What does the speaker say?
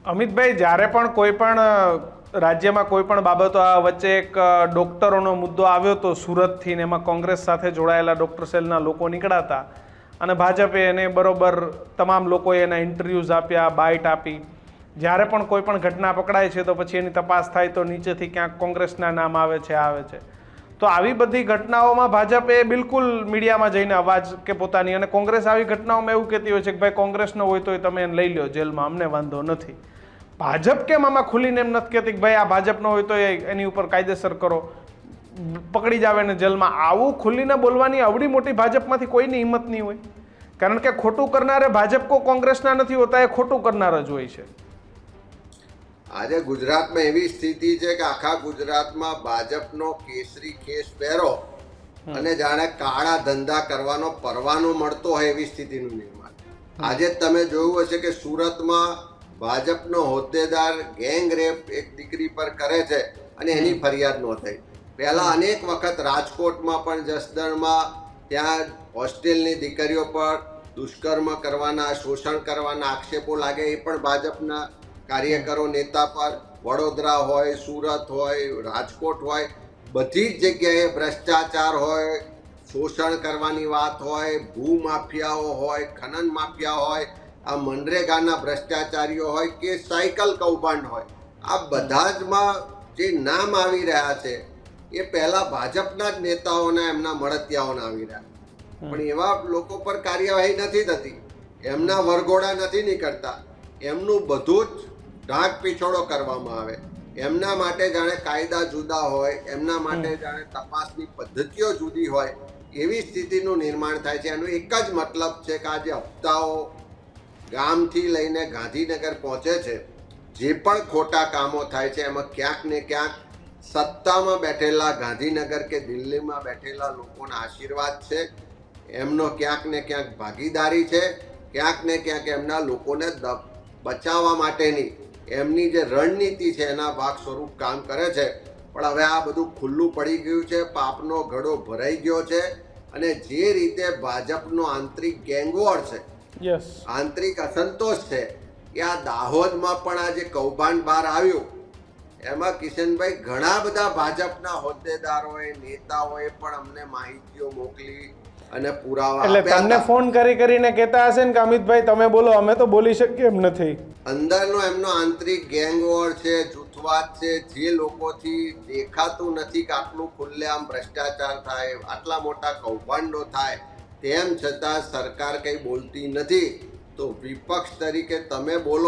અમિતભાઈ, જ્યારે પણ કોઈ પણ રાજ્યમાં કોઈ પણ બાબતો આ વચ્ચે એક ડોક્ટરોનો મુદ્દો આવ્યો હતો સુરતથી ને એમાં કોંગ્રેસ સાથે જોડાયેલા ડોક્ટર સેલના લોકો નીકળ્યા હતા અને ભાજપે એને બરોબર તમામ લોકોએ એના ઇન્ટરવ્યૂઝ આપ્યા, બાઇટ આપી. જ્યારે પણ કોઈ પણ ઘટના પકડાય છે તો પછી એની તપાસ થાય તો નીચેથી ક્યાંક કોંગ્રેસના નામ આવે છે. તો આવી બધી ઘટનાઓમાં ભાજપે બિલકુલ મીડિયામાં જઈને અવાજ કે પોતાની, અને કોંગ્રેસ આવી ઘટનાઓમાં એવું કહેતી હોય છે કે ભાઈ કોંગ્રેસનો હોય તો તમે એને લઈ લો જેલમાં, અમને વાંધો નથી. ભાજપ કેમ આમાં ખુલીને એમ નથી કહેતી કે ભાઈ આ ભાજપનો હોય તો એની ઉપર કાયદેસર કરો, પકડી જાવ એને જેલમાં? આવું ખુલીને બોલવાની અવડી મોટી ભાજપમાંથી કોઈની હિંમત નહીં હોય, કારણ કે ખોટું કરનારે ભાજપ કો કોંગ્રેસના નથી હોતા, એ ખોટું કરનાર જ હોય છે. આજે ગુજરાતમાં એવી સ્થિતિ છે કે આખા ગુજરાતમાં ભાજપનો કેસરી ખેસ પહેરો અને જાણે કાળા ધંધા કરવાનો પરવાનો મળતો હોય એવી સ્થિતિનું નિર્માણ. આજે તમે જોયું હશે કે સુરતમાં ભાજપનો હોદ્દેદાર ગેંગ રેપ એક દીકરી પર કરે છે અને એની ફરિયાદ નોંધાઈ. પહેલા અનેક વખત રાજકોટમાં પણ જસદણમાં ત્યાં હોસ્ટેલની દીકરીઓ પર દુષ્કર્મ કરવાના, શોષણ કરવાના આક્ષેપો લાગે, એ પણ ભાજપના કાર્યકરો નેતા પર. વડોદરા હોય, સુરત હોય, રાજકોટ હોય, બધી જ જગ્યાએ ભ્રષ્ટાચાર હોય, શોષણ કરવાની વાત હોય, ભૂમાફિયાઓ હોય, ખનન માફિયા હોય, આ મનરેગાના ભ્રષ્ટાચારીઓ હોય કે સાયકલ કૌભાંડ હોય, આ બધા જમાં જે નામ આવી રહ્યા છે એ પહેલા ભાજપના જ નેતાઓના, એમના મળતિયાઓના આવી રહ્યા. પણ એવા લોકો પર કાર્યવાહી નથી થતી, એમના વરઘોડા નથી નીકળતા, એમનું બધું જ ઢાંક પીછોડો કરવામાં આવે. એમના માટે જાણે કાયદા જુદા હોય, એમના માટે જાણે તપાસની પદ્ધતિઓ જુદી હોય, એવી સ્થિતિનું નિર્માણ થાય છે. એનો એક જ મતલબ છે કે આ જે હપ્તાઓ ગામથી લઈને ગાંધીનગર પહોંચે છે, જે પણ ખોટા કામો થાય છે એમાં ક્યાંક ને ક્યાંક સત્તામાં બેઠેલા ગાંધીનગર કે દિલ્હીમાં બેઠેલા લોકોના આશીર્વાદ છે, એમનો ક્યાંક ને ક્યાંક ભાગીદારી છે, ક્યાંક ને ક્યાંક એમના લોકોને બચાવવા માટેની એમની જે રણનીતિ છે એના ભાગ સ્વરૂપ કામ કરે છે. પણ હવે આ બધું ખુલ્લું પડી ગયું છે, પાપનો ઘડો ભરાઈ ગયો છે, અને જે રીતે ભાજપનો આંતરિક ગેંગવોર છે, આંતરિક અસંતોષ છે, કે આ દાહોદમાં પણ આ જે કૌભાંડ બહાર આવ્યું એમાં કિશનભાઈ ઘણા બધા ભાજપના હોદ્દેદારોએ, નેતાઓએ પણ અમને માહિતીઓ મોકલી અને પુરાવા એટલે તમને ફોન કરીને કહેતા હશે ને કે અમિતભાઈ તમે બોલો, અમે તો બોલી શકીએ એમ નથી. અંદરનો એમનો આંતરિક ગેંગવોર છે, જૂથવાદ છે, જે લોકોથી દેખાતું નથી કે આટલું ખુલ્લેઆમ ભ્રષ્ટાચાર થાય, આટલા મોટા કૌભાંડો થાય, તેમ છતાં સરકાર કંઈ બોલતી નથી. તો વિપક્ષ તરીકે તમે બોલો